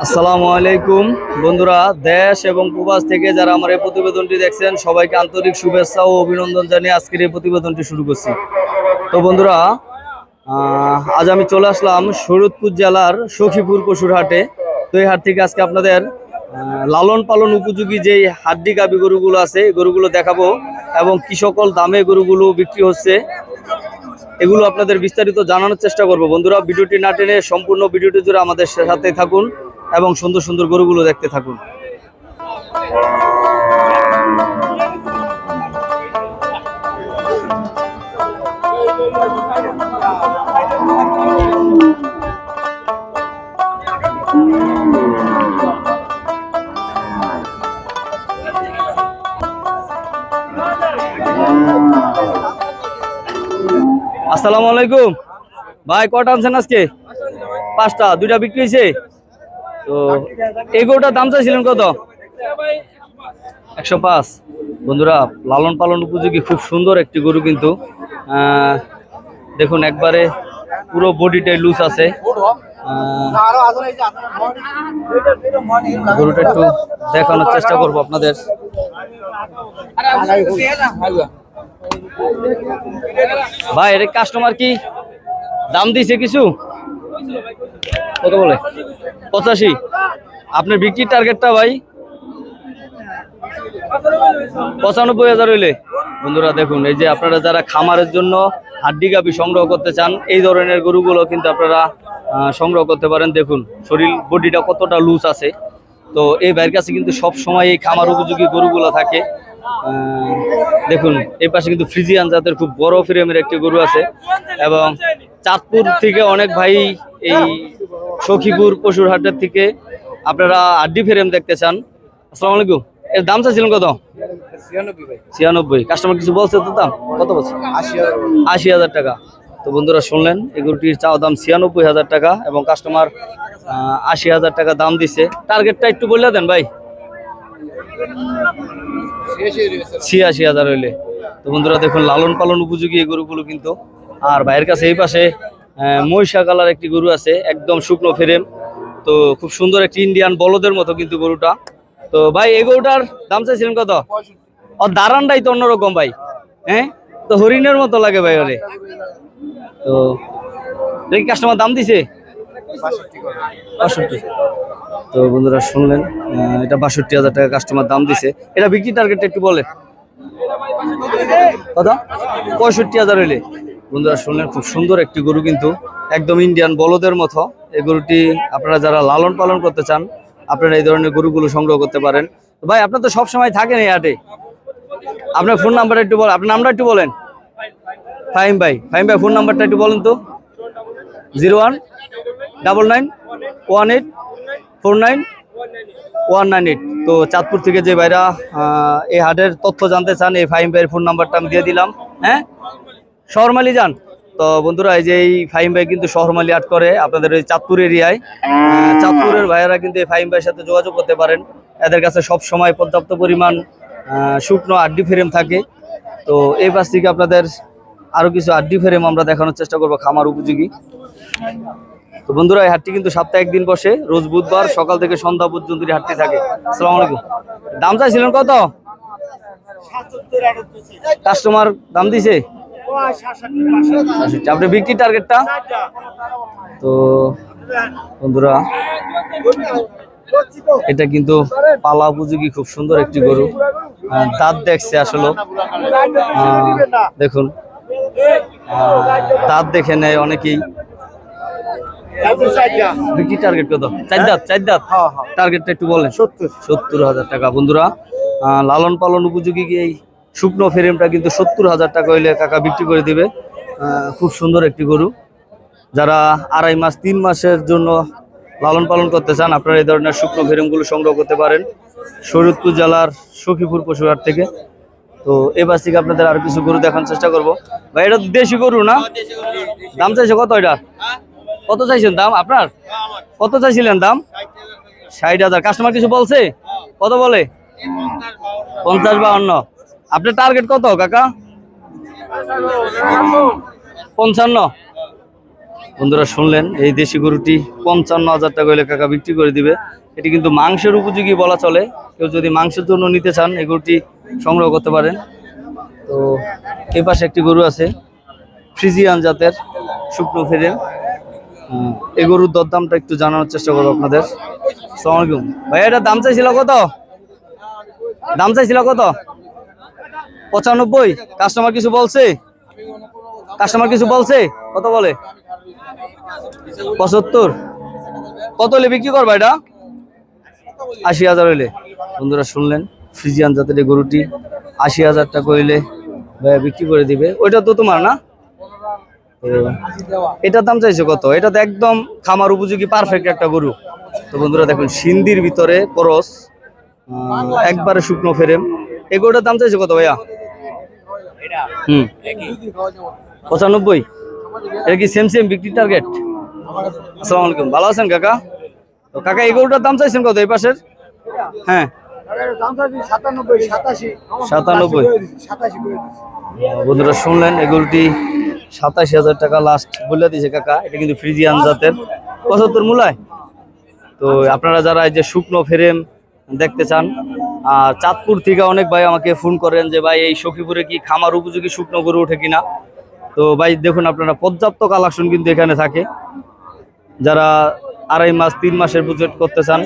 আসসালামু আলাইকুম বন্ধুরা, দেশ এবং প্রবাস থেকে যারা আমার এই প্রতিবেদনটি দেখছেন সবাইকে আন্তরিক শুভেচ্ছা ও অভিনন্দন জানিয়ে আজকের এই প্রতিবেদনটি শুরু করছি। তো বন্ধুরা, আজ আমি চলে আসলাম শরীয়তপুর জেলার সখীপুর পশুর হাটে। তো এই হাট থেকে আজকে আপনাদের লালন পালন উপযোগী যেই হাড্ডি গাভী গরুগুলো আছে এই গরুগুলো দেখাবো এবং কি সকল দামে গরুগুলো বিক্রি হচ্ছে এগুলো আপনাদের বিস্তারিত জানানোর চেষ্টা করব। বন্ধুরা, ভিডিওটি না টেনে সম্পূর্ণ ভিডিওটি জুড়ে আমাদের সাথে থাকুন এবং সুন্দর সুন্দর গরুগুলো দেখতে থাকুন। আসসালামু আলাইকুম ভাই, কটা আনছেন আজকে? 5টা, 2টা বিক্রি হয়েছে। তো এই গরুটার দাম চাইছিলেন কত? 105। বন্ধুরা, লালন পালন উপযোগী খুব সুন্দর একটি গরু, কিন্তু দেখুন একবারে পুরো বডিটাই লুজ আছে। গরুটা একটু দেখানোর চেষ্টা করবো আপনাদের। ভাই, এর কাস্টমার কি দাম দিছে কিছু? কত বলে? 85। আপনার বিক্রির টার্গেটটা ভাই? 95,000 হইলে। বন্ধুরা দেখুন, এই যে আপনারা যারা খামারের জন্য হাড্ডি গাভী সংগ্রহ করতে চান এই ধরনের গরুগুলো কিন্তু আপনারা সংগ্রহ করতে পারেন। দেখুন শরীর বডিটা কতটা লুজ আছে। তো এই ভাইয়ের কাছে কিন্তু সব সময় এই খামার উপযোগী গরুগুলো থাকে। দেখুন এই পাশে কিন্তু ফ্রিজিয়ান জাতের খুব বড় ফ্রেমের একটি গরু আছে এবং চাঁদপুর থেকে অনেক ভাই এই সখীপুর পশুর হাটের থেকে আপনারা হাড্ডি ফ্রেম দেখতে চান। আসসালামু আলাইকুম, এর দাম চাইছিলেন কত? 96। কাস্টমার কিছু বলছে তো? দাম কত বলছে? 80,000 টাকা। তো বন্ধুরা শুনলেন, এই গরুটির চাওয়া দাম 96,000 টাকা এবং কাস্টমার 80,000 টাকা দাম দিছে। টার্গেটটা একটু বলে দেন ভাই। 86,000 হইলে। তো বন্ধুরা দেখুন, লালন পালন উপযোগী এই গরুগুলো কিন্তু। আর ভাইয়ের কাছে এই পাশে মহিষা কালার একটি গরু আছে, একদম শুকনো ফ্রেম। তো খুব সুন্দর একটি ইন্ডিয়ান বলদের মতো কিন্তু গরুটা। তো ভাই, এই গরুটার দাম চাইছিলেন কত? ও দাঁড়ানটাই তো অন্যরকম ভাই, হ্যাঁ, তো হরিণের মতো লাগে ভাই ওরে। তো দেখি কাস্টমার দাম দিছে 65। তো বন্ধুরা শুনলেন, এটা 62,000 টাকা কাস্টমার দাম দিছে। এটা বিক্রি টার্গেটটা একটু বলে কত? 65,000 হইলে। বন্ধুরা শুনলেন, খুব সুন্দর একটি গরু কিন্তু, একদম ইন্ডিয়ান বলদের মতো। এই গরুটি আপনারা যারা লালন পালন করতে চান আপনারা এই ধরনের গরুগুলো সংগ্রহ করতে পারেন। ভাই, আপনার তো সব সময় থাকেন এই হাটে, আপনার ফোন নাম্বারটা একটু বলেন, আপনার নামটা একটু বলেন। ফাহিম ভাই, ফাহিম ভাই ফোন নাম্বারটা একটু বলেন তো। 0199184949 তো চাঁদপুর থেকে যে ভাইরা এই হাটের তথ্য জানতে চান, এই ফাহিম ভাইয়ের ফোন নাম্বারটা আমি দিয়ে দিলাম। হ্যাঁ, শহরমালি যান। তো বন্ধুরা, এই যে এই ফাহিম ভাই কিন্তু শহরমালি হাট করে আপনাদের ওই চাঁদপুর এরিয়ায়। চাঁদপুরের ভাইয়েরা কিন্তু এই ফাহিম ভাইয়ের সাথে যোগাযোগ করতে পারেন। এদের কাছে সব সময় পর্যাপ্ত পরিমাণ শুকনো হাড্ডি ফ্রেম থাকে। তো এই পাশ থেকে আপনাদের আরো কিছু হাড্ডি ফ্রেম আমরা দেখানোর চেষ্টা করবো খামার উপযোগী। তো বন্ধুরা, এই হাটটি কিন্তু সপ্তাহে একদিন বসে, রোজ বুধবার সকাল থেকে সন্ধ্যা পর্যন্ত হাটটি থাকে। আসসালামু আলাইকুম। দাম চাইছিলেন কত? কাস্টমার দাম দিছে? আপনি বিক্রি টার্গেটটা? তো বন্ধুরা, এটা কিন্তু পালা উপযোগী খুব সুন্দর একটি গরু। দাঁত দেখছে আসলে, দেখুন দাঁত দেখে নেয় অনেকেই। বিক্রি টার্গেট কত? 4 দাঁত? 4 দাঁত। টার্গেটটা একটু বলেন। 70,000 টাকা। বন্ধুরা, লালন পালন উপযোগী এই শুকনো ফ্রেমটা কিন্তু 70,000 টাকা হইলে কাকা বিক্রি করে দিবে। খুব সুন্দর একটি গরু। যারা 2.5 মাস 3 মাসের জন্য লালন পালন করতে চান আপনারা এই ধরনের শুকনো ফ্রেমগুলো সংগ্রহ করতে পারেন শরীয়তপুর জেলার সখীপুর পশুহাট থেকে। তো এবার থেকে আপনাদের আর কিছু গরু দেখানোর চেষ্টা করবো। ভাই, এটা দেশি গরু না? দাম চাইছে কত? এটা কত চাইছেন দাম? আপনার কত চাইছিলেন দাম? 60,000। কাস্টমার কিছু বলছে? কত বলে? 50-52। আপনার টার্গেট কত কাকা? 55। বন্ধুরা শুনলেন, এই দেশি গরুটি 55,000 টাকা হলে কাকা বিক্রি করে দিবে। এটি কিন্তু মাংসের উপযোগী বলা চলে। কেউ যদি মাংসের জন্য নিতে চান এই গরুটি সংগ্রহ করতে পারেন। তো এই পাশে একটি গরু আছে ফ্রিজিয়ান জাতের শুকনো ফ্রেম। এই গরুর দরদামটা একটু জানানোর চেষ্টা করবো আপনাদের। আসসালামু আলাইকুম ভাই, এটা দাম চাইছিল কত? দাম চাইছিল কত? 95। কাস্টমার কিছু বলছে? কাস্টমার কিছু বলছে? কত বলে? 75। কত হলে বিক্রি করবা এটা? 80,000 হইলে। বন্ধুরা শুনলেন, ফ্রিজিয়ান জাতের এই গরুটি 80,000 টাকা হইলে বিক্রি করে দিবে। ওইটা তো তোমার না? এটার দাম চাইছে কত? এটা তো একদম খামার উপযোগী পারফেক্ট একটা গরু। তো বন্ধুরা দেখুন, সিন্ধির ভিতরে করস, একবারে শুকনো ফ্রেম। এই গরুটার দাম চাইছে কত ভাইয়া? 95। এটা কি সেম সেম বিক্রি টার্গেট? আসসালামু আলাইকুম, ভালো আছেন কাকা? তো কাকা এই গরুটার দাম চাইছেন কত এই পাশের? হ্যাঁ 97। বন্ধুরা শুনলেন, এই গরুটি 87,000 টাকা লাস্ট বলে দিয়েছে কাকা। এটা কিন্তু ফ্রিজিয়ান জাতের, 75 মূলায়। তো আপনারা যারা এই যে শুকনো ফ্রেম দেখতে চান, আর চাঁদপুর থেকে অনেক ভাই আমাকে ফোন করেন যে ভাই এই সখীপুরে কি খামার উপযোগী শুকনো গরু ওঠে কিনা। তো ভাই দেখুন, আপনারা পর্যাপ্ত কালেকশন কিন্তু এখানে থাকে। যারা 2.5 মাস 3 মাসের প্রজেক্ট করতে চান,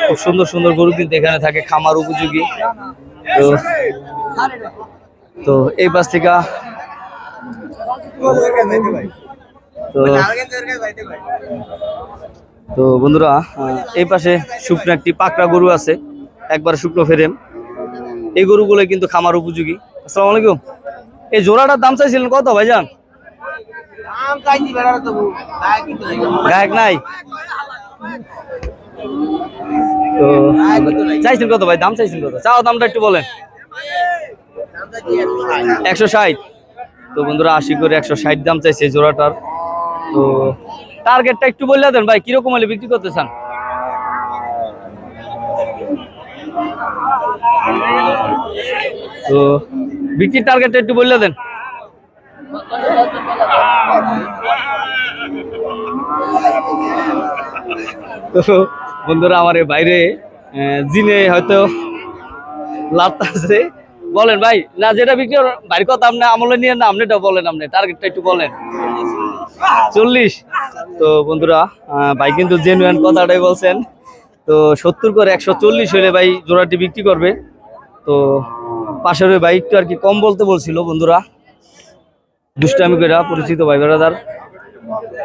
খুব সুন্দর সুন্দর গরু কিন্তু এখানে থাকে খামার উপযোগী। তো তো এই পাশ থেকে তো বন্ধুরা এই পাশে শুকনো একটি পাকড়া গরু আছে, একবার শুকনো ফ্রেম। এই গরুগুলো কিন্তু খামার উপযোগী। আসসালামু আলাইকুম, এই জোড়াটার দাম চাইছিলেন কত ভাইজান? গায়ক নাই তো চাইছেন কত ভাই? দাম চাইছেন কত? চাও দামটা একটু বলেন। 160। তো বন্ধুরা 80 করে 160 দাম চাইছে জোড়াটার। তো টার্গেটটা একটু বলে দেন ভাই, কিরকম হলে বিক্রি করতে চান? তো বিক্রির টার্গেটটা একটু বলে দেন। তো বন্ধুরা আমার এই বাইরে জিনে হয়তো লাভটা বলেন ভাই, না যেটা বিক্রি বাইরের কথা আপনি আমলে নিয়ে না, আপনিটা বলেন, আপনি টার্গেটটা একটু বলেন। 40। তো বন্ধুরা ভাই কিন্তু জেনুইন কথাটাই বলছেন। তো 70 করে 140 হলে ভাই জোড়াটি বিক্রি করবে। তো পাশের ওই ভাই একটু আর কি কম বলতে বলছিল বন্ধুরা, দুষ্টামি করে পরিচিত ভাই বেড়াদার।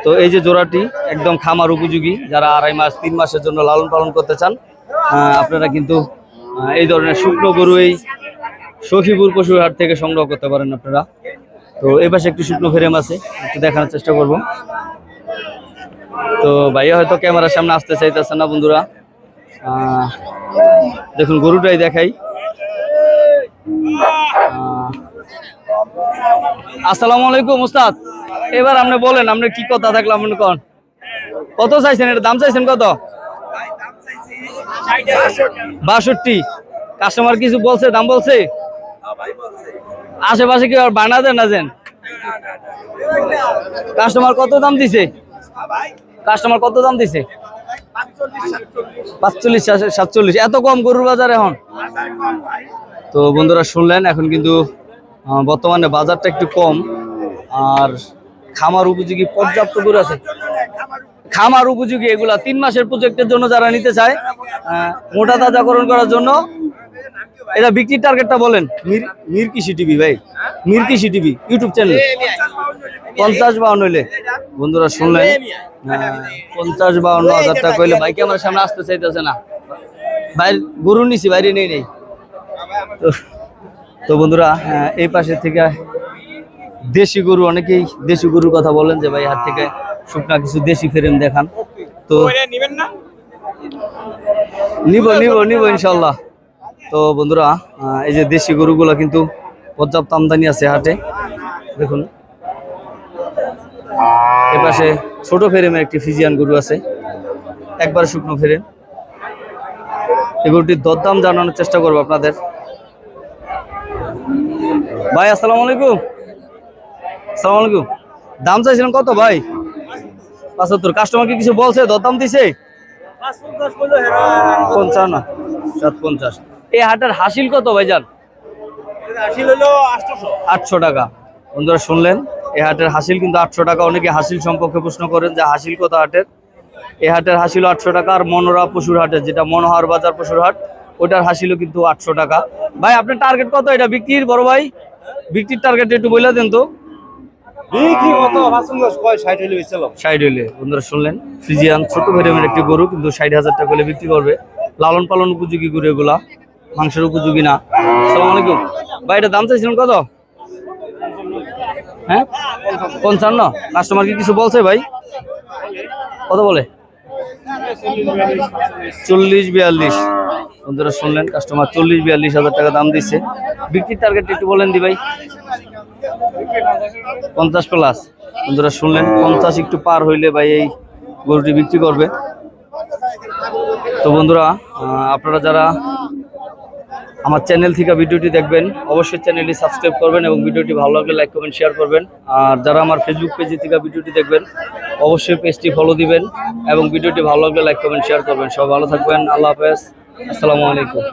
তো এই যে জোড়াটি একদম খামার উপযোগী, যারা 2.5 মাস 3 মাসের জন্য লালন পালন করতে চান, আপনারা কিন্তু এই ধরনের শুকনো গরু এই সখীপুর পশুর হাট থেকে সংগ্রহ করতে পারেন আপনারা। তো এই পাশে একটু শুকনো ফ্রেম আছে, একটু দেখানোর চেষ্টা করব। তো ভাইয়া হয়তো ক্যামেরার সামনে আসতে চাইতেছে না বন্ধুরা। দেখুন গরুটাই দেখাই। আসসালামু আলাইকুম উস্তাদ, এবার আপনি বলেন, আপনি কি কথা থাকলে আপনি কোন কত চাইছেন? এটা দাম চাইছেন কত? 62। কাস্টমার কিছু বলছে, দাম বলছে? আশেপাশে কি আর বানা দেন না দেন? কাস্টমার কত দাম দিছে? কাস্টমার কত দাম দিছে? 45 47। এত কম গরুর বাজার এখন? তো বন্ধুরা শুনলেন, এখন কিন্তু বর্তমানে বাজারটা একটু কম, আর খামার উপযোগী পর্যাপ্ত গরু আছে। খামার উপযোগী এগুলা 3 মাসের প্রজেক্টের জন্য যারা নিতে চায়, মোটা তাজাকরণ করার জন্য। এটা বিক্রির টার্গেটটা বলেন। মির কৃষি টিভি ভাই, মির কৃষি টিভি ইউটিউব চ্যানেল। 50-52 হইলে। বন্ধুরা শুনলেন, 50-52 হাজার টাকা হইলে ভাই আমার সামনে আসতে চাইতেছে না। বাইরে গরু নিছি, বাইরে নেই নেই। তো বন্ধুরা এই পাশে থেকে দেশি গরু, অনেকেই দেশি গরুর কথা বলেন যে ভাই হাত থেকে শুকনা কিছু দেশি ফ্রেম দেখান। তো নিব ইনশাল্লাহ। তো বন্ধুরা এই যে দেশি গরুগুলো কিন্তু পর্যাপ্ত আমদানি আছে হাটে। দেখুন এপাশে ছোট ফ্রেমের একটি ফিজিয়ান গরু আছে, একবার শুকনো ফ্রেম। এই গরুটির দরদাম জানানোর চেষ্টা করবো আপনাদের। ভাই আসসালামু আলাইকুম। আসসালামু আলাইকুম, দাম চাইছিলেন কত ভাই? 75। কাস্টমার কি কিছু বলছে, দরদাম দিছে? 55, 750। এই হাটের হাসিল কত ভাইজান? 800 টাকা। বন্ধুরা শুনলেন, এই হাটের হাসিল কিন্তু 800 টাকা। অনেকে হাসিল সম্পর্কে প্রশ্ন করেন যে হাসিল কত হাটের। এই হাটের হাসিল 800 টাকা। আর মনোরা পশুর হাটের, যেটা মনোহর বাজার পশুর হাট, ওটার হাসিলও কিন্তু 800 টাকা। ভাই আপনার টার্গেট কত এটা বিক্রির? বড় ভাই বিক্রির টার্গেট একটু বলে দেন তো। 60 হইলে। বন্ধুরা শুনলেন, ফ্রিজিয়ান ছোট ভেরিয়ামের একটি গরু, কিন্তু 60,000 টাকা হলে বিক্রি করবে। লালন পালন উপযোগী গরু এগুলা, মাংসের উপযোগী না। আসসালামু আলাইকুম ভাই, এটা দাম চাইছিলেন কত? হ্যাঁ 55। কাস্টমার কি কিছু বলছে ভাই? কত বলে? 40-42। বন্ধুরা শুনলেন, কাস্টমার 40-42 হাজার টাকা দাম দিচ্ছে। বিক্রির টার্গেট একটু বলেন দি ভাই। 50+। বন্ধুরা শুনলেন, 50 একটু পার হইলে ভাই এই গরুটি বিক্রি করবে। তো বন্ধুরা আপনারা যারা আমার চ্যানেল থেকে ভিডিওটি দেখবেন, অবশ্যই চ্যানেলটি সাবস্ক্রাইব করবেন এবং ভিডিওটি ভালো লাগলে লাইক কমেন্ট শেয়ার করবেন। আর যারা আমার ফেসবুক পেজ থেকে ভিডিওটি দেখবেন, অবশ্যই পেজটি ফলো দিবেন এবং ভিডিওটি ভালো লাগলে লাইক কমেন্ট শেয়ার করবেন। সবাই ভালো থাকবেন। আল্লাহ হাফেজ। আসসালামু আলাইকুম।